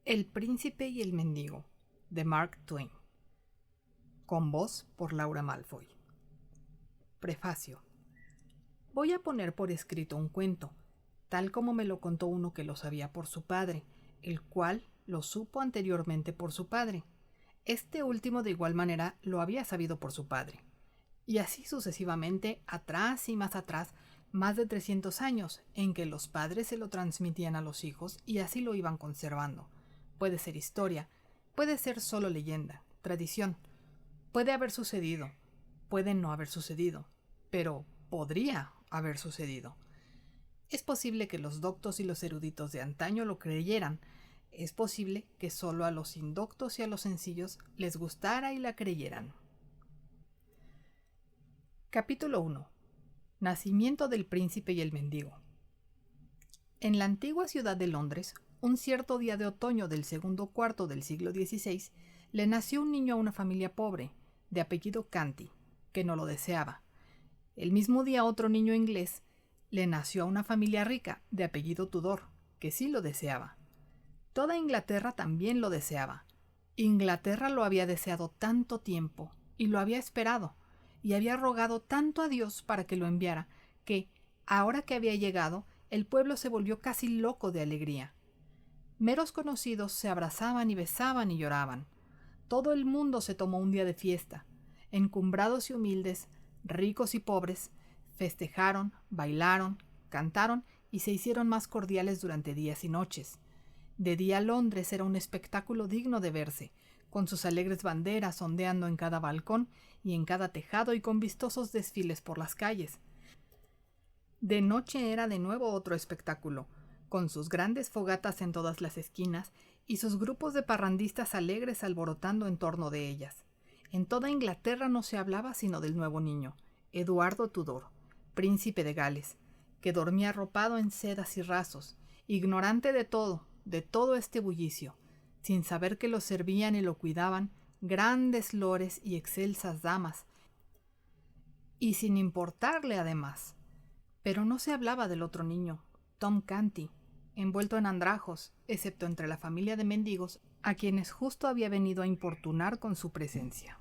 El príncipe y el mendigo, de Mark Twain. Con voz por Laura Malfoy. Prefacio. Voy a poner por escrito un cuento, tal como me lo contó uno que lo sabía por su padre, el cual lo supo anteriormente por su padre. Este último de igual manera lo había sabido por su padre. Y así sucesivamente, atrás y más atrás, más de 300 años, en que los padres se lo transmitían a los hijos y así lo iban conservando. Puede ser historia, puede ser solo leyenda, tradición. Puede haber sucedido, puede no haber sucedido, pero podría haber sucedido. Es posible que los doctos y los eruditos de antaño lo creyeran. Es posible que solo a los indoctos y a los sencillos les gustara y la creyeran. Capítulo 1. Nacimiento del príncipe y el mendigo. En la antigua ciudad de Londres, un cierto día de otoño del segundo cuarto del siglo XVI, le nació un niño a una familia pobre, de apellido Canty, que no lo deseaba. El mismo día otro niño inglés le nació a una familia rica, de apellido Tudor, que sí lo deseaba. Toda Inglaterra también lo deseaba. Inglaterra lo había deseado tanto tiempo, y lo había esperado, y había rogado tanto a Dios para que lo enviara, que, ahora que había llegado, el pueblo se volvió casi loco de alegría. Meros conocidos se abrazaban y besaban y lloraban. Todo el mundo se tomó un día de fiesta. Encumbrados y humildes, ricos y pobres, festejaron, bailaron, cantaron y se hicieron más cordiales durante días y noches. De día Londres era un espectáculo digno de verse, con sus alegres banderas ondeando en cada balcón y en cada tejado y con vistosos desfiles por las calles. De noche era de nuevo otro espectáculo, con sus grandes fogatas en todas las esquinas y sus grupos de parrandistas alegres alborotando en torno de ellas. En toda Inglaterra no se hablaba sino del nuevo niño, Eduardo Tudor, príncipe de Gales, que dormía arropado en sedas y rasos, ignorante de todo este bullicio, sin saber que lo servían y lo cuidaban grandes lores y excelsas damas, y sin importarle además. Pero no se hablaba del otro niño, Tom Canty, envuelto en andrajos, excepto entre la familia de mendigos, a quienes justo había venido a importunar con su presencia.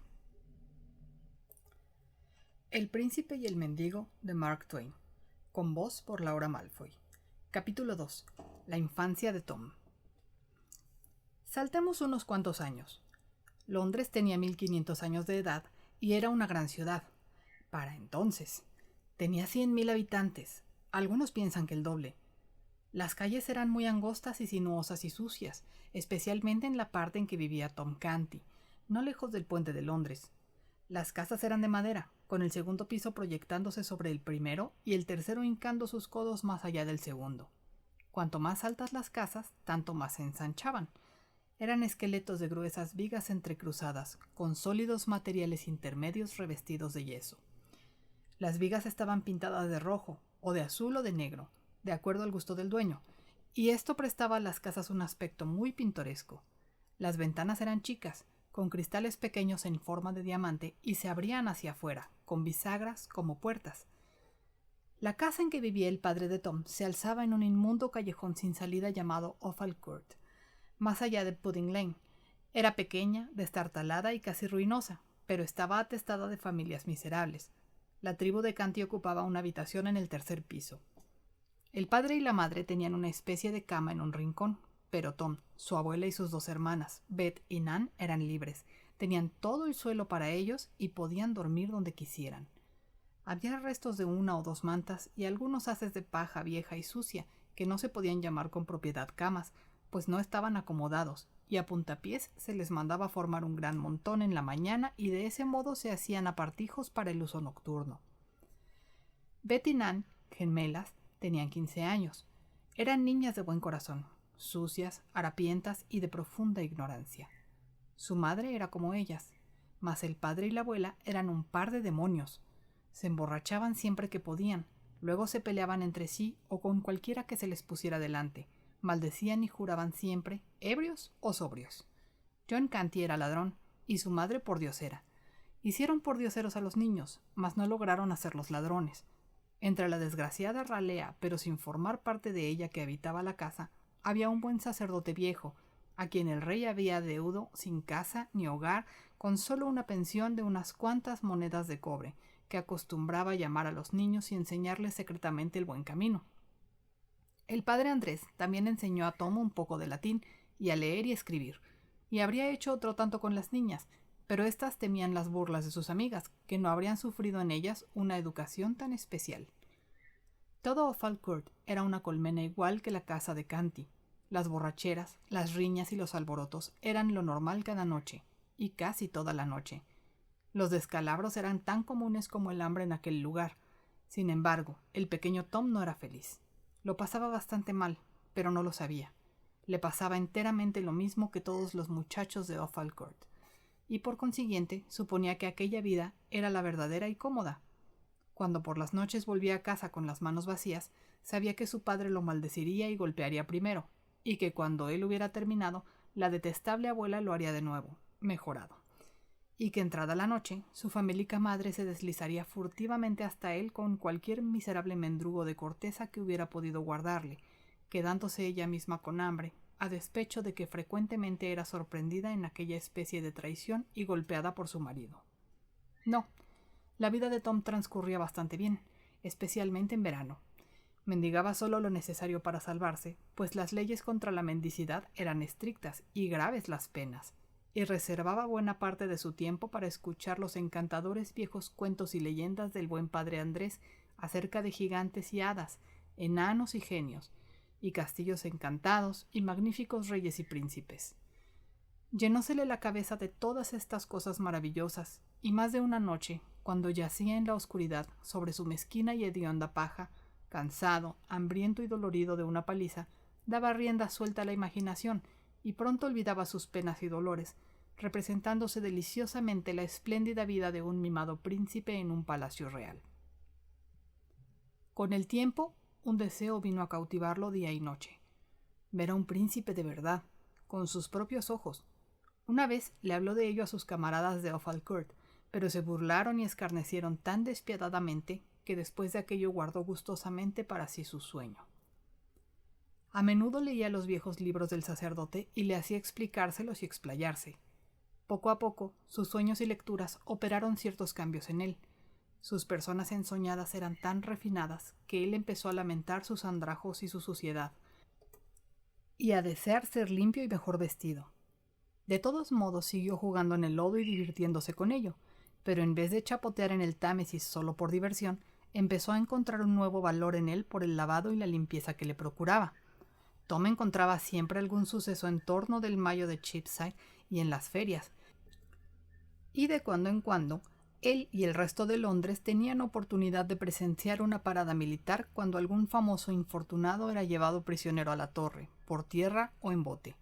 El príncipe y el mendigo, de Mark Twain, con voz por Laura Malfoy. Capítulo 2. La infancia de Tom. Saltemos unos cuantos años. Londres tenía 1500 años de edad y era una gran ciudad. Para entonces. Tenía 100.000 habitantes. Algunos piensan que el doble. Las calles eran muy angostas y sinuosas y sucias, especialmente en la parte en que vivía Tom Canty, no lejos del puente de Londres. Las casas eran de madera, con el segundo piso proyectándose sobre el primero y el tercero hincando sus codos más allá del segundo. Cuanto más altas las casas, tanto más se ensanchaban. Eran esqueletos de gruesas vigas entrecruzadas, con sólidos materiales intermedios revestidos de yeso. Las vigas estaban pintadas de rojo, o de azul o de negro, de acuerdo al gusto del dueño, y esto prestaba a las casas un aspecto muy pintoresco. Las ventanas eran chicas, con cristales pequeños en forma de diamante y se abrían hacia afuera, con bisagras como puertas. La casa en que vivía el padre de Tom se alzaba en un inmundo callejón sin salida llamado Offal Court, más allá de Pudding Lane. Era pequeña, destartalada y casi ruinosa, pero estaba atestada de familias miserables. La tribu de Canty ocupaba una habitación en el tercer piso. El padre y la madre tenían una especie de cama en un rincón, pero Tom, su abuela y sus dos hermanas, Beth y Nan, eran libres. Tenían todo el suelo para ellos y podían dormir donde quisieran. Había restos de una o dos mantas y algunos haces de paja vieja y sucia que no se podían llamar con propiedad camas, pues no estaban acomodados, y a puntapiés se les mandaba formar un gran montón en la mañana y de ese modo se hacían apartijos para el uso nocturno. Beth y Nan, gemelas, tenían 15 años. Eran niñas de buen corazón, sucias, harapientas y de profunda ignorancia. Su madre era como ellas, mas el padre y la abuela eran un par de demonios. Se emborrachaban siempre que podían, luego se peleaban entre sí o con cualquiera que se les pusiera delante, maldecían y juraban siempre, ebrios o sobrios. John Canty era ladrón, y su madre pordiosera. Hicieron pordioseros a los niños, mas no lograron hacerlos ladrones. Entre la desgraciada ralea, pero sin formar parte de ella que habitaba la casa, había un buen sacerdote viejo, a quien el rey había deudo sin casa ni hogar, con solo una pensión de unas cuantas monedas de cobre, que acostumbraba llamar a los niños y enseñarles secretamente el buen camino. El padre Andrés también enseñó a Tom un poco de latín y a leer y escribir, y habría hecho otro tanto con las niñas, pero éstas temían las burlas de sus amigas, que no habrían sufrido en ellas una educación tan especial. Todo Offal Court era una colmena igual que la casa de Canty. Las borracheras, las riñas y los alborotos eran lo normal cada noche, y casi toda la noche. Los descalabros eran tan comunes como el hambre en aquel lugar. Sin embargo, el pequeño Tom no era feliz. Lo pasaba bastante mal, pero no lo sabía. Le pasaba enteramente lo mismo que todos los muchachos de Offal Court, y por consiguiente suponía que aquella vida era la verdadera y cómoda. Cuando por las noches volvía a casa con las manos vacías, sabía que su padre lo maldeciría y golpearía primero, y que cuando él hubiera terminado, la detestable abuela lo haría de nuevo, mejorado, y que entrada la noche, su famélica madre se deslizaría furtivamente hasta él con cualquier miserable mendrugo de corteza que hubiera podido guardarle, quedándose ella misma con hambre, a despecho de que frecuentemente era sorprendida en aquella especie de traición y golpeada por su marido. No, la vida de Tom transcurría bastante bien, especialmente en verano. Mendigaba solo lo necesario para salvarse, pues las leyes contra la mendicidad eran estrictas y graves las penas, y reservaba buena parte de su tiempo para escuchar los encantadores viejos cuentos y leyendas del buen padre Andrés acerca de gigantes y hadas, enanos y genios, y castillos encantados y magníficos reyes y príncipes. Llenósele la cabeza de todas estas cosas maravillosas, y más de una noche, cuando yacía en la oscuridad sobre su mezquina y hedionda paja, cansado, hambriento y dolorido de una paliza, daba rienda suelta a la imaginación y pronto olvidaba sus penas y dolores, representándose deliciosamente la espléndida vida de un mimado príncipe en un palacio real. Con el tiempo, un deseo vino a cautivarlo día y noche. Ver a un príncipe de verdad, con sus propios ojos. Una vez le habló de ello a sus camaradas de Offal Court, pero se burlaron y escarnecieron tan despiadadamente que después de aquello guardó gustosamente para sí su sueño. A menudo leía los viejos libros del sacerdote y le hacía explicárselos y explayarse. Poco a poco, sus sueños y lecturas operaron ciertos cambios en él. Sus personas ensoñadas eran tan refinadas que él empezó a lamentar sus andrajos y su suciedad, y a desear ser limpio y mejor vestido. De todos modos siguió jugando en el lodo y divirtiéndose con ello, pero en vez de chapotear en el Támesis solo por diversión, empezó a encontrar un nuevo valor en él por el lavado y la limpieza que le procuraba. Tom encontraba siempre algún suceso en torno del Mayo de Cheapside y en las ferias, y de cuando en cuando él y el resto de Londres tenían oportunidad de presenciar una parada militar cuando algún famoso infortunado era llevado prisionero a la torre, por tierra o en bote.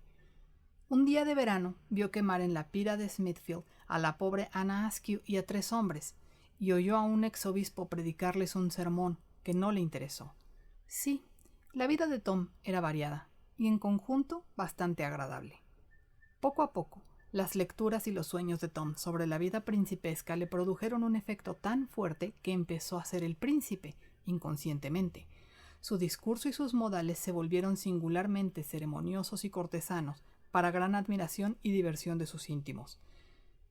Un día de verano vio quemar en la pira de Smithfield a la pobre Anna Askew y a 3 hombres, y oyó a un exobispo predicarles un sermón que no le interesó. Sí, la vida de Tom era variada, y en conjunto bastante agradable. Poco a poco, las lecturas y los sueños de Tom sobre la vida principesca le produjeron un efecto tan fuerte que empezó a ser el príncipe, inconscientemente. Su discurso y sus modales se volvieron singularmente ceremoniosos y cortesanos, para gran admiración y diversión de sus íntimos.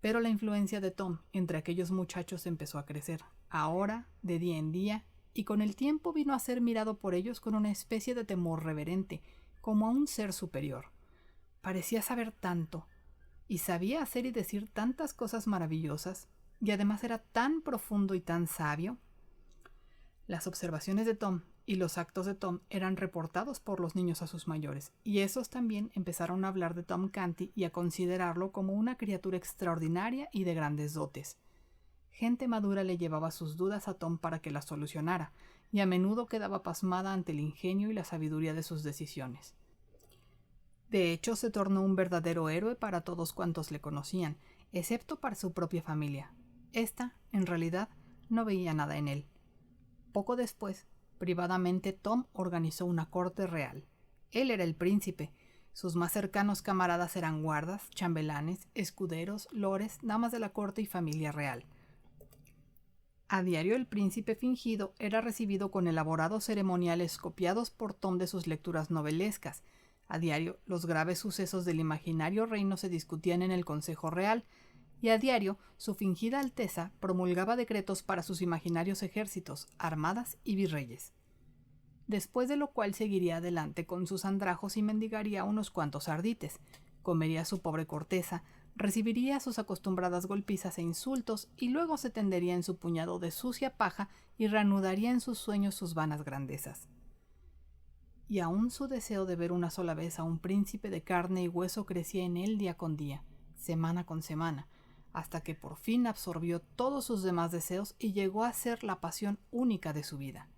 Pero la influencia de Tom entre aquellos muchachos empezó a crecer, ahora, de día en día, y con el tiempo vino a ser mirado por ellos con una especie de temor reverente, como a un ser superior. Parecía saber tanto, y sabía hacer y decir tantas cosas maravillosas, y además era tan profundo y tan sabio. Las observaciones de Tom y los actos de Tom eran reportados por los niños a sus mayores, y esos también empezaron a hablar de Tom Canty y a considerarlo como una criatura extraordinaria y de grandes dotes. Gente madura le llevaba sus dudas a Tom para que las solucionara, y a menudo quedaba pasmada ante el ingenio y la sabiduría de sus decisiones. De hecho, se tornó un verdadero héroe para todos cuantos le conocían, excepto para su propia familia. Esta, en realidad, no veía nada en él. Poco después, privadamente, Tom organizó una corte real. Él era el príncipe. Sus más cercanos camaradas eran guardas, chambelanes, escuderos, lores, damas de la corte y familia real. A diario el príncipe fingido era recibido con elaborados ceremoniales copiados por Tom de sus lecturas novelescas, A diario, los graves sucesos del imaginario reino se discutían en el Consejo Real, y a diario su fingida Alteza promulgaba decretos para sus imaginarios ejércitos, armadas y virreyes. Después de lo cual seguiría adelante con sus andrajos y mendigaría unos cuantos ardites, comería su pobre corteza, recibiría sus acostumbradas golpizas e insultos y luego se tendería en su puñado de sucia paja y reanudaría en sus sueños sus vanas grandezas. Y aún su deseo de ver una sola vez a un príncipe de carne y hueso crecía en él día con día, semana con semana, hasta que por fin absorbió todos sus demás deseos y llegó a ser la pasión única de su vida.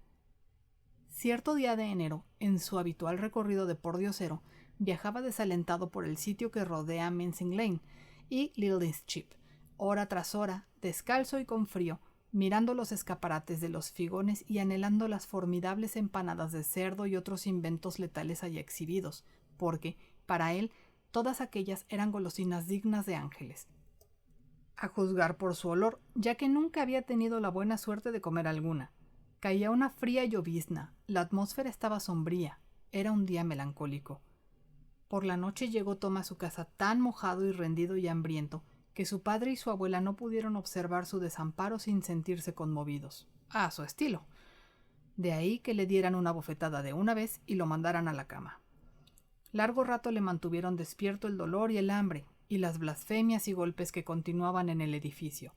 Cierto día de enero, en su habitual recorrido de pordiosero, viajaba desalentado por el sitio que rodea Mincing Lane y Little Eastcheap, hora tras hora, descalzo y con frío, mirando los escaparates de los figones y anhelando las formidables empanadas de cerdo y otros inventos letales allá exhibidos, porque, para él, todas aquellas eran golosinas dignas de ángeles. A juzgar por su olor, ya que nunca había tenido la buena suerte de comer alguna. Caía una fría llovizna, la atmósfera estaba sombría, era un día melancólico. Por la noche llegó Tom a su casa tan mojado y rendido y hambriento que su padre y su abuela no pudieron observar su desamparo sin sentirse conmovidos, a su estilo. De ahí que le dieran una bofetada de una vez y lo mandaran a la cama. Largo rato le mantuvieron despierto el dolor y el hambre, y las blasfemias y golpes que continuaban en el edificio.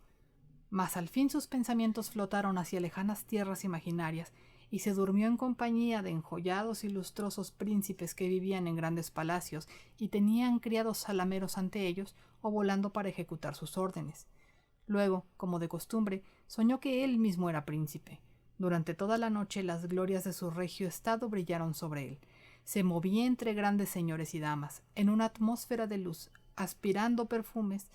Mas al fin sus pensamientos flotaron hacia lejanas tierras imaginarias y se durmió en compañía de enjollados y lustrosos príncipes que vivían en grandes palacios y tenían criados salameros ante ellos o volando para ejecutar sus órdenes. Luego, como de costumbre, soñó que él mismo era príncipe. Durante toda la noche las glorias de su regio estado brillaron sobre él. Se movía entre grandes señores y damas, en una atmósfera de luz, aspirando perfumes,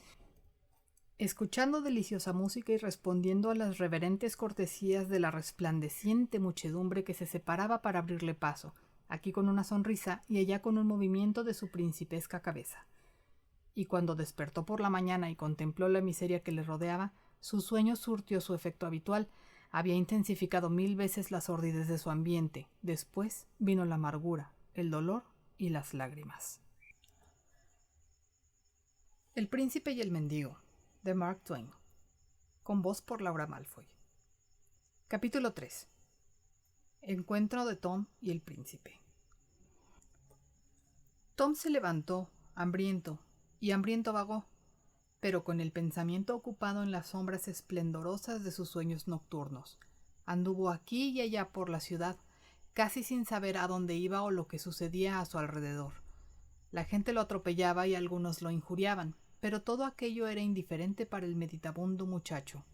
escuchando deliciosa música y respondiendo a las reverentes cortesías de la resplandeciente muchedumbre que se separaba para abrirle paso, aquí con una sonrisa y allá con un movimiento de su principesca cabeza. Y cuando despertó por la mañana y contempló la miseria que le rodeaba, su sueño surtió su efecto habitual, había intensificado 1000 veces la sordidez de su ambiente, después vino la amargura, el dolor y las lágrimas. El príncipe y el mendigo, de Mark Twain, con voz por Laura Malfoy. Capítulo 3. Encuentro de Tom y el príncipe. Tom se levantó, hambriento, y hambriento vagó, pero con el pensamiento ocupado en las sombras esplendorosas de sus sueños nocturnos. Anduvo aquí y allá por la ciudad, casi sin saber a dónde iba o lo que sucedía a su alrededor. La gente lo atropellaba y algunos lo injuriaban, pero todo aquello era indiferente para el meditabundo muchacho.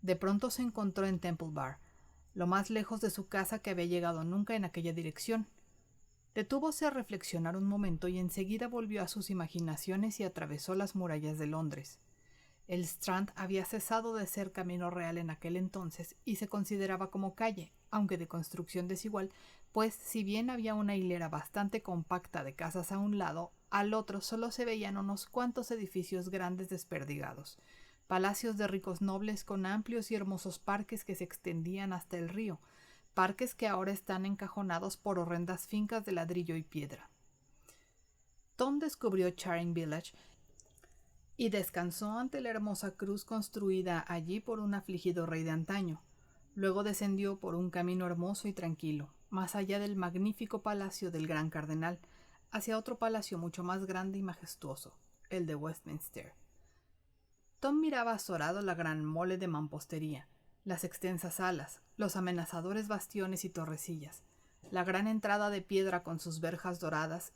De pronto se encontró en Temple Bar, lo más lejos de su casa que había llegado nunca en aquella dirección. Detúvose a reflexionar un momento y enseguida volvió a sus imaginaciones y atravesó las murallas de Londres. El Strand había cesado de ser camino real en aquel entonces y se consideraba como calle, aunque de construcción desigual, pues si bien había una hilera bastante compacta de casas a un lado, al otro solo se veían unos cuantos edificios grandes desperdigados, palacios de ricos nobles con amplios y hermosos parques que se extendían hasta el río, parques que ahora están encajonados por horrendas fincas de ladrillo y piedra. Tom descubrió Charing Village y descansó ante la hermosa cruz construida allí por un afligido rey de antaño. Luego descendió por un camino hermoso y tranquilo, más allá del magnífico palacio del gran cardenal, hacia otro palacio mucho más grande y majestuoso, el de Westminster. Tom miraba azorado la gran mole de mampostería, las extensas salas, los amenazadores bastiones y torrecillas, la gran entrada de piedra con sus verjas doradas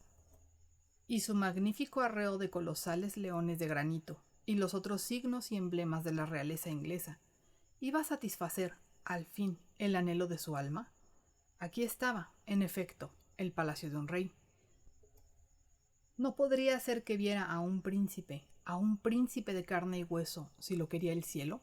y su magnífico arreo de colosales leones de granito, y los otros signos y emblemas de la realeza inglesa. ¿Iba a satisfacer, al fin, el anhelo de su alma? Aquí estaba, en efecto, el palacio de un rey. ¿No podría ser que viera a un príncipe de carne y hueso, si lo quería el cielo?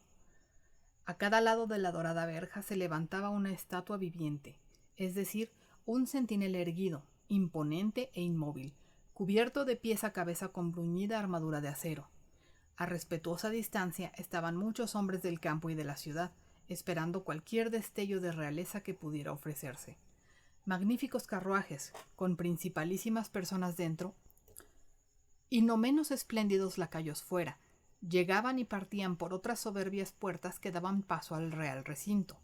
A cada lado de la dorada verja se levantaba una estatua viviente, es decir, un centinela erguido, imponente e inmóvil, cubierto de pies a cabeza con bruñida armadura de acero. A respetuosa distancia estaban muchos hombres del campo y de la ciudad, esperando cualquier destello de realeza que pudiera ofrecerse. magníficos carruajes, con principalísimas personas dentro, y no menos espléndidos lacayos fuera, llegaban y partían por otras soberbias puertas que daban paso al real recinto.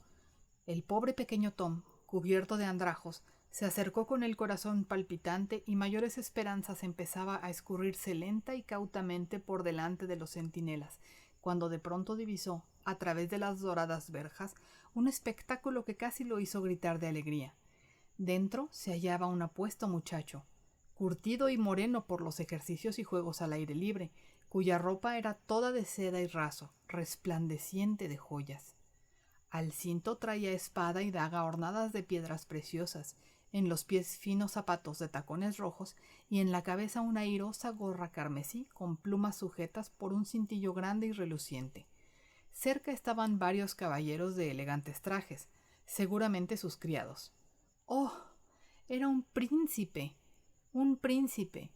El pobre pequeño Tom, cubierto de andrajos, se acercó con el corazón palpitante y mayores esperanzas empezaba a escurrirse lenta y cautamente por delante de los centinelas, cuando de pronto divisó, a través de las doradas verjas, un espectáculo que casi lo hizo gritar de alegría. Dentro se hallaba un apuesto muchacho, curtido y moreno por los ejercicios y juegos al aire libre, cuya ropa era toda de seda y raso, resplandeciente de joyas. Al cinto traía espada y daga ornadas de piedras preciosas, en los pies finos zapatos de tacones rojos y en la cabeza una airosa gorra carmesí con plumas sujetas por un cintillo grande y reluciente. Cerca estaban varios caballeros de elegantes trajes, seguramente sus criados. ¡Oh! Era un príncipe, un príncipe,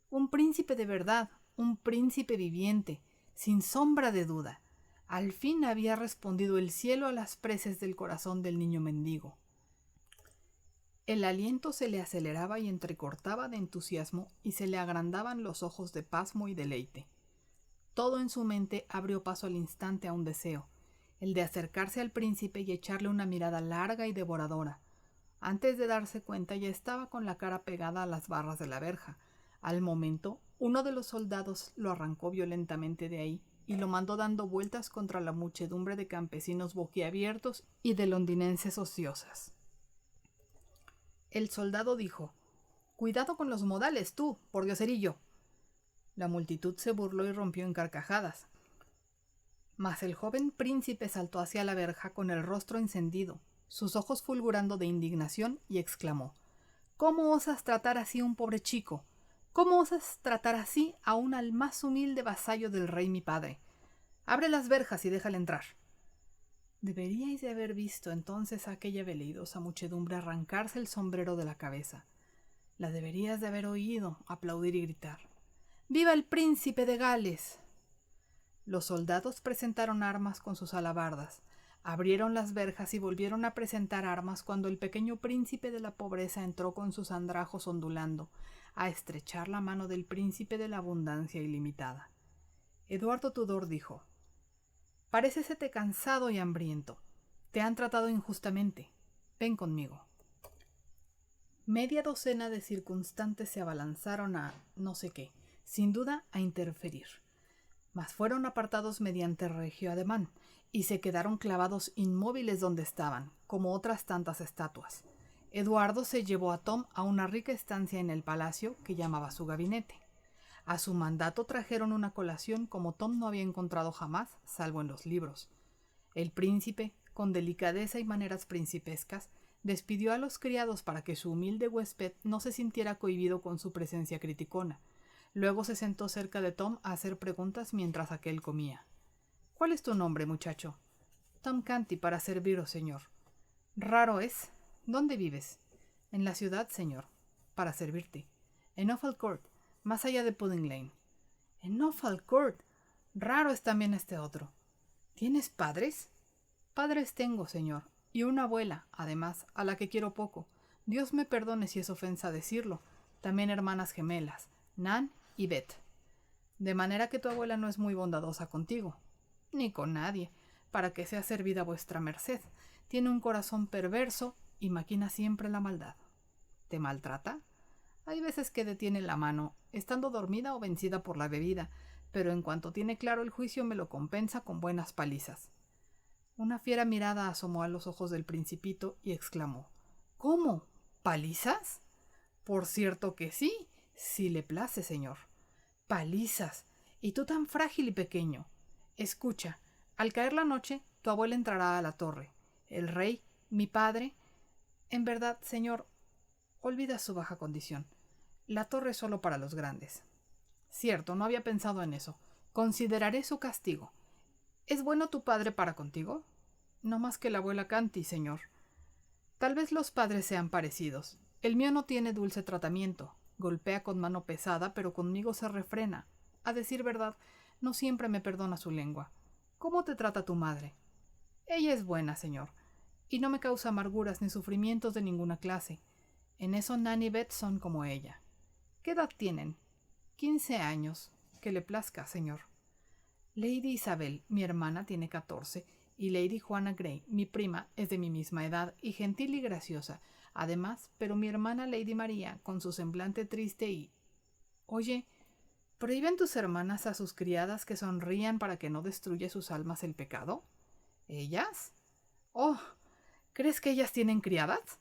un príncipe de verdad, un príncipe viviente, sin sombra de duda. Al fin había respondido el cielo a las preces del corazón del niño mendigo. El aliento se le aceleraba y entrecortaba de entusiasmo y se le agrandaban los ojos de pasmo y deleite. Todo en su mente abrió paso al instante a un deseo, el de acercarse al príncipe y echarle una mirada larga y devoradora. Antes de darse cuenta ya estaba con la cara pegada a las barras de la verja. Al momento, uno de los soldados lo arrancó violentamente de ahí y lo mandó dando vueltas contra la muchedumbre de campesinos boquiabiertos y de londinenses ociosas. El soldado dijo: «Cuidado con los modales, tú, pordioserillo». La multitud se burló y rompió en carcajadas. Mas el joven príncipe saltó hacia la verja con el rostro encendido, sus ojos fulgurando de indignación, y exclamó: «¿Cómo osas tratar así a un pobre chico? ¿Cómo osas tratar así aún al más humilde vasallo del rey mi padre? Abre las verjas y déjale entrar». Deberíais de haber visto entonces a aquella veleidosa muchedumbre arrancarse el sombrero de la cabeza. La deberías de haber oído aplaudir y gritar: «¡Viva el príncipe de Gales!». Los soldados presentaron armas con sus alabardas, abrieron las verjas y volvieron a presentar armas cuando el pequeño príncipe de la pobreza entró con sus andrajos ondulando, a estrechar la mano del príncipe de la abundancia ilimitada. Eduardo Tudor dijo: «Parécesete cansado y hambriento. Te han tratado injustamente. Ven conmigo». Media docena de circunstantes se abalanzaron a no sé qué, sin duda a interferir. Mas fueron apartados mediante regio ademán, y se quedaron clavados inmóviles donde estaban, como otras tantas estatuas. Eduardo se llevó a Tom a una rica estancia en el palacio que llamaba su gabinete. A su mandato trajeron una colación como Tom no había encontrado jamás, salvo en los libros. El príncipe, con delicadeza y maneras principescas, despidió a los criados para que su humilde huésped no se sintiera cohibido con su presencia criticona. Luego se sentó cerca de Tom a hacer preguntas mientras aquél comía. «¿Cuál es tu nombre, muchacho?» «Tom Canty, para serviros, señor». «Raro es. ¿Dónde vives?» «En la ciudad, señor. Para servirte. En Offal Court, más allá de Pudding Lane». «En Offal Court. Raro es también este otro». «¿Tienes padres?» «Padres tengo, señor, y una abuela, además, a la que quiero poco. Dios me perdone si es ofensa decirlo. También hermanas gemelas, Nan y Beth. De manera que tu abuela no es muy bondadosa contigo, ni con nadie, para que sea servida vuestra merced. Tiene un corazón perverso y maquina siempre la maldad. ¿Te maltrata? Hay veces que detiene la mano, estando dormida o vencida por la bebida, pero en cuanto tiene claro el juicio me lo compensa con buenas palizas». Una fiera mirada asomó a los ojos del principito y exclamó: «¿Cómo? ¿Palizas?» «Por cierto que sí, si le place, señor». «Palizas. Y tú tan frágil y pequeño. Escucha, al caer la noche, tu abuela entrará a la torre. El rey, mi padre... En verdad, señor, olvida su baja condición. La torre es solo para los grandes». «Cierto, no había pensado en eso. Consideraré su castigo. ¿Es bueno tu padre para contigo?» «No más que la abuela Canty, señor». «Tal vez los padres sean parecidos. El mío no tiene dulce tratamiento. Golpea con mano pesada, pero conmigo se refrena. A decir verdad, no siempre me perdona su lengua. ¿Cómo te trata tu madre?» «Ella es buena, señor, y no me causa amarguras ni sufrimientos de ninguna clase. En eso Nan y Beth son como ella. ¿Qué edad tienen? 15 años. Que le plazca, señor. Lady Isabel, mi hermana, tiene 14, y Lady Juana Grey, mi prima, es de mi misma edad y gentil y graciosa. Además, pero mi hermana Lady María, con su semblante triste y... Oye, ¿prohíben tus hermanas a sus criadas que sonrían para que no destruya sus almas el pecado? ¿Ellas? Oh, ¿crees que ellas tienen criadas?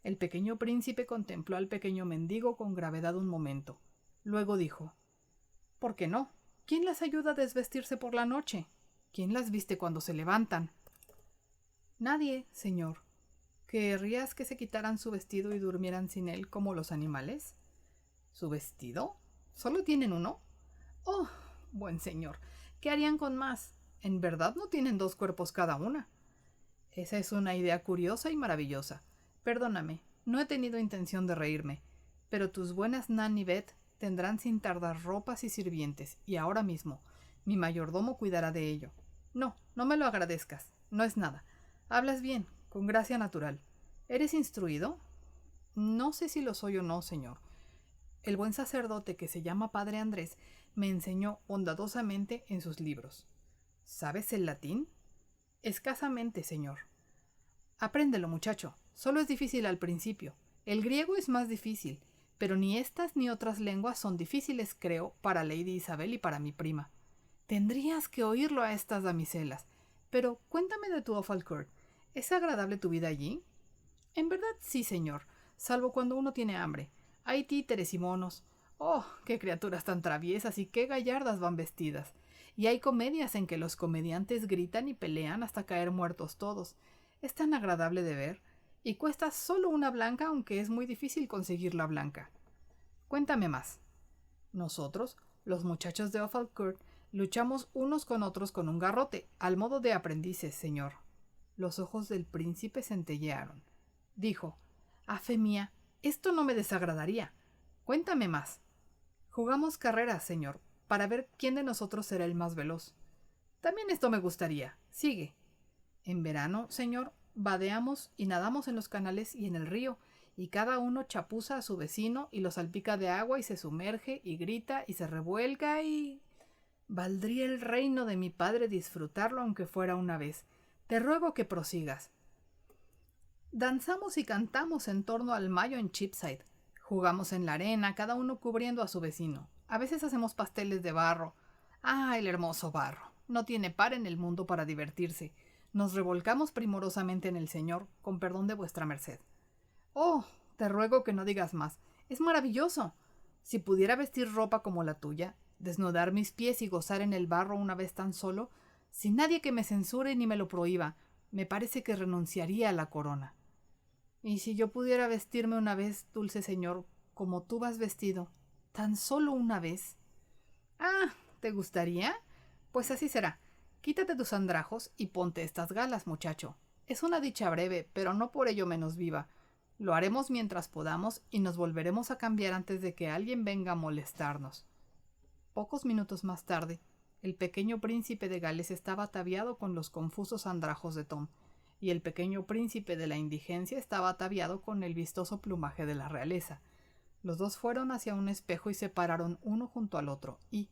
El pequeño príncipe contempló al pequeño mendigo con gravedad un momento. Luego dijo: ¿Por qué no? ¿Quién las ayuda a desvestirse por la noche? ¿Quién las viste cuando se levantan? Nadie, señor. ¿Querrías que se quitaran su vestido y durmieran sin él como los animales? ¿Su vestido? ¿Solo tienen uno? Oh, buen señor, ¿qué harían con más? En verdad no tienen 2 cuerpos cada una. Esa es una idea curiosa y maravillosa. Perdóname, no he tenido intención de reírme, pero tus buenas Nan y Beth tendrán sin tardar ropas y sirvientes, y ahora mismo mi mayordomo cuidará de ello. No, no me lo agradezcas, no es nada. Hablas bien, con gracia natural. ¿Eres instruido? No sé si lo soy o no, señor. El buen sacerdote que se llama Padre Andrés me enseñó bondadosamente en sus libros. ¿Sabes el latín? Escasamente, señor. Apréndelo, muchacho. Solo es difícil al principio. El griego es más difícil, pero ni estas ni otras lenguas son difíciles, creo, para Lady Isabel y para mi prima. Tendrías que oírlo a estas damiselas. Pero cuéntame de tu Offal Court. ¿Es agradable tu vida allí? En verdad sí, señor, salvo cuando uno tiene hambre. Hay títeres y monos. Oh, qué criaturas tan traviesas y qué gallardas van vestidas. Y hay comedias en que los comediantes gritan y pelean hasta caer muertos todos. Es tan agradable de ver. Y cuesta solo una blanca, aunque es muy difícil conseguir la blanca. Cuéntame más. Nosotros, los muchachos de Offal Court, luchamos unos con otros con un garrote, al modo de aprendices, señor. Los ojos del príncipe centellearon. Dijo: «A fe mía, esto no me desagradaría. Cuéntame más». «Jugamos carreras, señor, para ver quién de nosotros será el más veloz». «También esto me gustaría. Sigue». «En verano, señor, vadeamos y nadamos en los canales y en el río, y cada uno chapuza a su vecino y lo salpica de agua y se sumerge y grita y se revuelca y... Valdría el reino de mi padre disfrutarlo aunque fuera una vez. Te ruego que prosigas». «Danzamos y cantamos en torno al Mayo en Cheapside. Jugamos en la arena, cada uno cubriendo a su vecino. A veces hacemos pasteles de barro. ¡Ah, el hermoso barro! No tiene par en el mundo para divertirse. Nos revolcamos primorosamente en el Señor, con perdón de vuestra merced». «Oh, te ruego que no digas más. Es maravilloso. Si pudiera vestir ropa como la tuya, desnudar mis pies y gozar en el barro una vez tan solo, sin nadie que me censure ni me lo prohíba, me parece que renunciaría a la corona. Y si yo pudiera vestirme una vez, dulce señor, como tú vas vestido, tan solo una vez». «Ah, ¿te gustaría? Pues así será. Quítate tus andrajos y ponte estas galas, muchacho. Es una dicha breve, pero no por ello menos viva. Lo haremos mientras podamos y nos volveremos a cambiar antes de que alguien venga a molestarnos». Pocos minutos más tarde, el pequeño príncipe de Gales estaba ataviado con los confusos andrajos de Tom, y el pequeño príncipe de la indigencia estaba ataviado con el vistoso plumaje de la realeza. Los dos fueron hacia un espejo y se pararon uno junto al otro, y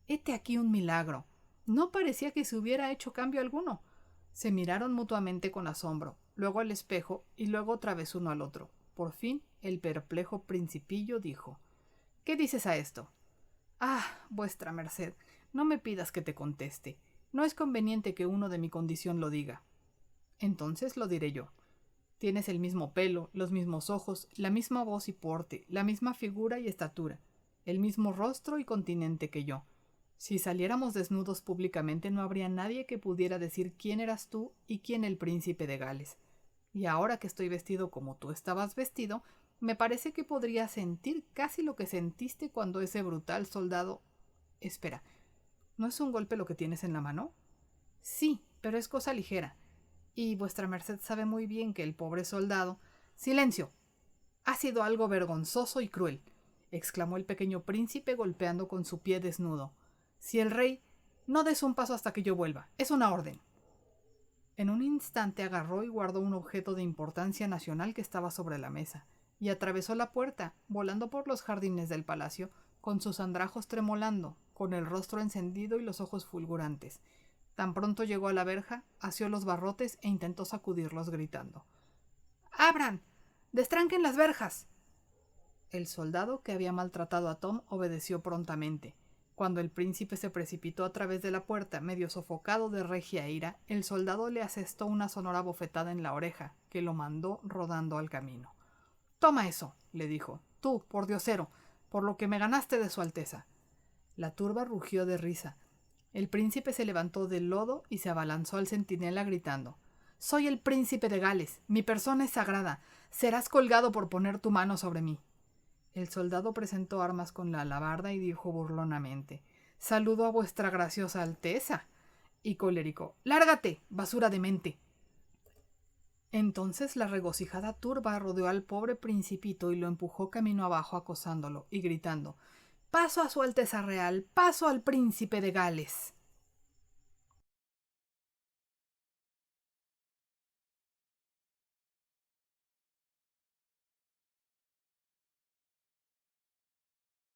«¡Hete aquí un milagro! No parecía que se hubiera hecho cambio alguno». Se miraron mutuamente con asombro, luego al espejo y luego otra vez uno al otro. Por fin, el perplejo principillo dijo: «¿Qué dices a esto?» «Ah, vuestra merced, no me pidas que te conteste. No es conveniente que uno de mi condición lo diga». «Entonces lo diré yo. Tienes el mismo pelo, los mismos ojos, la misma voz y porte, la misma figura y estatura, el mismo rostro y continente que yo. Si saliéramos desnudos públicamente no habría nadie que pudiera decir quién eras tú y quién el príncipe de Gales. Y ahora que estoy vestido como tú estabas vestido, me parece que podría sentir casi lo que sentiste cuando ese brutal soldado... Espera, ¿no es un golpe lo que tienes en la mano?» «Sí, pero es cosa ligera. Y vuestra merced sabe muy bien que el pobre soldado...» «¡Silencio! Ha sido algo vergonzoso y cruel», exclamó el pequeño príncipe golpeando con su pie desnudo. «Si el rey... No des un paso hasta que yo vuelva. Es una orden». En un instante agarró y guardó un objeto de importancia nacional que estaba sobre la mesa, y atravesó la puerta, volando por los jardines del palacio, con sus andrajos tremolando, con el rostro encendido y los ojos fulgurantes. Tan pronto llegó a la verja, asió los barrotes e intentó sacudirlos gritando: ¡Abran! ¡Destranquen las verjas! El soldado que había maltratado a Tom obedeció prontamente. Cuando el príncipe se precipitó a través de la puerta, medio sofocado de regia ira, el soldado le asestó una sonora bofetada en la oreja, que lo mandó rodando al camino. «Toma eso», le dijo, «tú, pordiosero, por lo que me ganaste de su alteza». La turba rugió de risa. El príncipe se levantó del lodo y se abalanzó al centinela gritando: «Soy el príncipe de Gales, mi persona es sagrada, serás colgado por poner tu mano sobre mí». El soldado presentó armas con la alabarda y dijo burlonamente: «Saludo a vuestra graciosa alteza». Y colérico: «Lárgate, basura de mente». Entonces la regocijada turba rodeó al pobre principito y lo empujó camino abajo acosándolo y gritando: «¡Paso a su alteza real! ¡Paso al príncipe de Gales!».